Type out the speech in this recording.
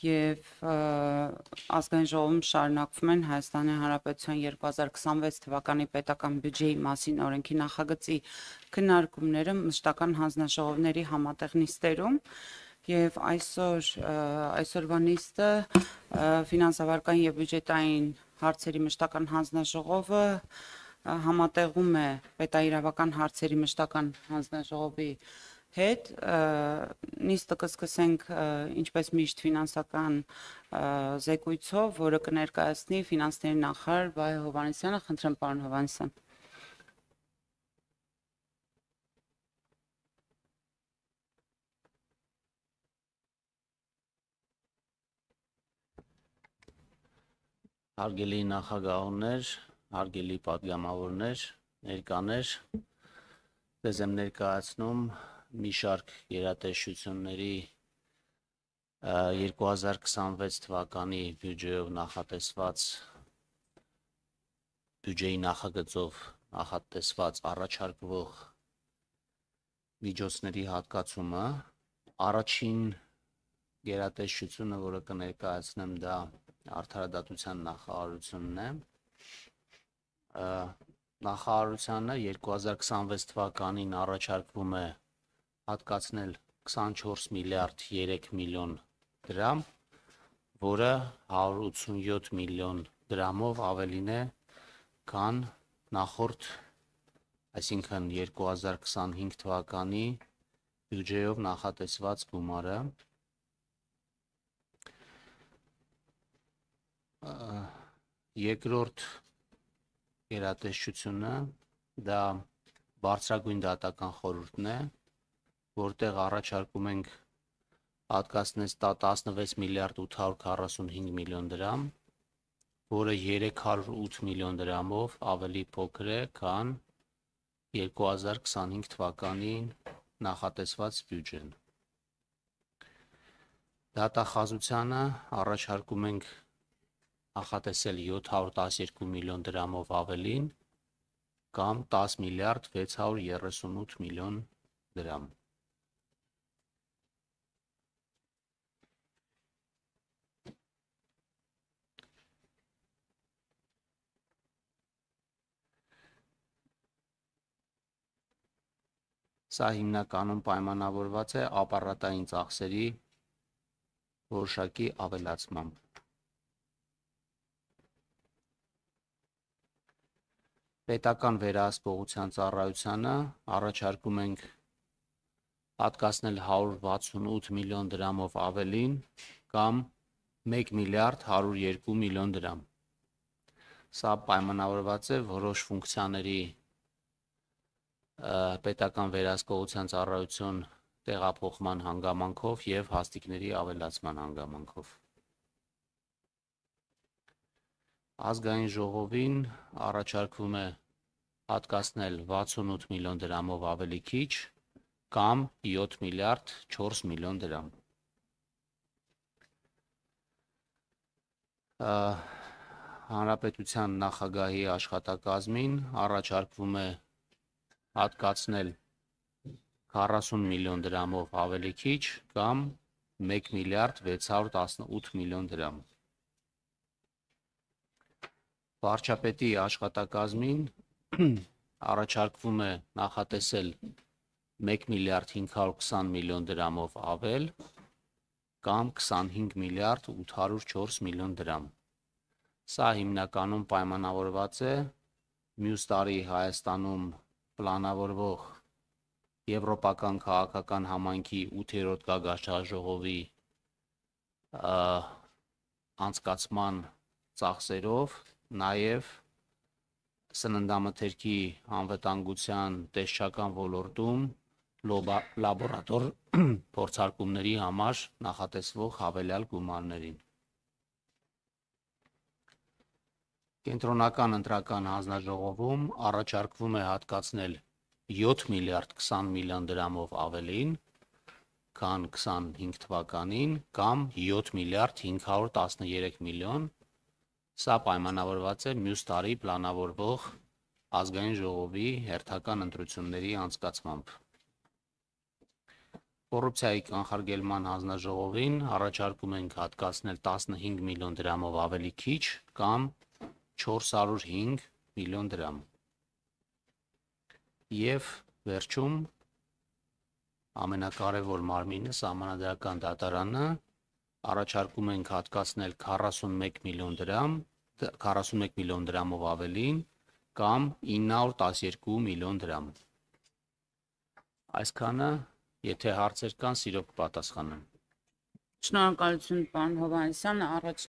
Եվ ազգային ժողովում շարունակվում են Հայաստանի Հանրապետության 2026 թվականի պետական բյուջեի մասին օրենքի նախագծի քննարկումները մշտական հանձնաժողովների համատեղ նիստերում եւ այսօրվա նիստը ֆինանսավարական եւ բյուջետային հարցերի մշտական հանձնաժողովը համատեղում է պետաիրավական հարցերի մշտական հանձնաժողովի հետ նիստը կսկսենք ինչպես միշտ ֆինանսական զեկույցով, որը կներկայացնի ֆինանսների նախարար Վահե Հովհաննիսյանը, խնդրեմ պարոն Հովհաննիսյան։ Հարգելի նախագահներ, հարգելի պատգամավորներ, ներկաներ, ձեզ եմ ներկայացնում մի շարք գերատեսչությունների 2026 թվականի բյուջեով նախատեսված բյուջեի նախագծով նախատեսված առաջարկվող միջոցների հատկացումը առաջին գերատեսչությունը, որը կներկայացնեմ, դա Արդարադատության նախարարությունն է։ Նախարարությանը 2026 թվականին առաջարկվում է հատկացնել 24 միլիարդ 3 միլիոն դրամ, որը 187 միլիոն դրամով ավելին է, քան նախորդ, այսինքն 2025 թվականի բյուջեով նախատեսված գումարը։ Երկրորդ գերատեսչությունը դա բարձրագույն դատական խորհուրդն է, որտեղ առաջարկում ենք հատկացնել 16 միլիարդ 845 միլիոն դրամ, որը 308 միլիոն դրամով ավելի փոքր է, քան 2025 թվականին նախատեսված բյուջեն։ Դատախազությանը առաջարկում ենք նախատեսել 712 միլիոն դրամով ավելին, կամ 10 միլիարդ 638 միլիոն դրամ։ Սա հիմնականում պայմանավորված է ապառատային ծախսերի որոշակի ավելացմամբ։ Պետական վերահսկողության ծառայությանը առաջարկում ենք հատկացնել 168 միլիոն դրամով ավելին, կամ 1 միլիարդ 102 միլիոն դրամ։ Սա պայմանավորված է որոշ ֆունկցիաների պետական վերահսկողության ծառայություն տեղափոխման հանգամանքով եւ հաստիկների ավելացման հանգամանքով։ Ազգային ժողովին առաջարկվում է հատկացնել 68 միլիոն դրամով ավելի քիչ, կամ 7 միլիարդ 4 միլիոն դրամ։ Հանրապետության նախագահի աշխատակազմին առաջարկվում է հատկացնել 40 միլիոն դրամով ավելի քիչ, կամ 1 միլիարդ 618 միլիոն դրամ։ Վարչապետի աշխատակազմին առաջարկվում է նախատեսել 1 միլիարդ 520 միլիոն դրամով ավել, կամ 25 միլիարդ 804 միլիոն դրամ։ Սա հիմնականում պայմանավորված է մյուս տարի Հայաստանում պլանավորվող Եվրոպական քաղաքական համայնքի 8-րդ գագաթնաժողովի անցկացման ծախսերով, նաև սննդամթերքի անվտանգության տեսչական ոլորտում լաբորատոր փորձարկումների համար նախատեսվող հավելյալ գումարներին։ Կենտրոնական ընտրական հանձնաժողովում առաջարկվում է հատկացնել 7 միլիարդ 20 միլիոն դրամով ավելին, քան 25 թվականին, կամ 7 միլիարդ 513 միլիոն, սա պայմանավորված է մյուս տարի պլանավորվող ազգային ժողովի հերթական ընտրությունների անցկացմամբ։ Կոռուպցիայի կանխարգելման հանձնաժողովին առաջարկում ենք հատկացնել 15 միլիոն դրամով ավելի քիչ կամ 405 միլիոն դրամ։ Եվ վերջում ամենակարևոր մարմինը սահմանադրական դատարանը առաջարկում ենք հատկացնել 41 միլիոն դրամով ավելին կամ 912 միլիոն դրամ։ Այսքանը, եթե հարցեր կան, սիրով կպատասխանեմ։ Շնորհակալություն, պարոն Հովհաննիսյան, առաջ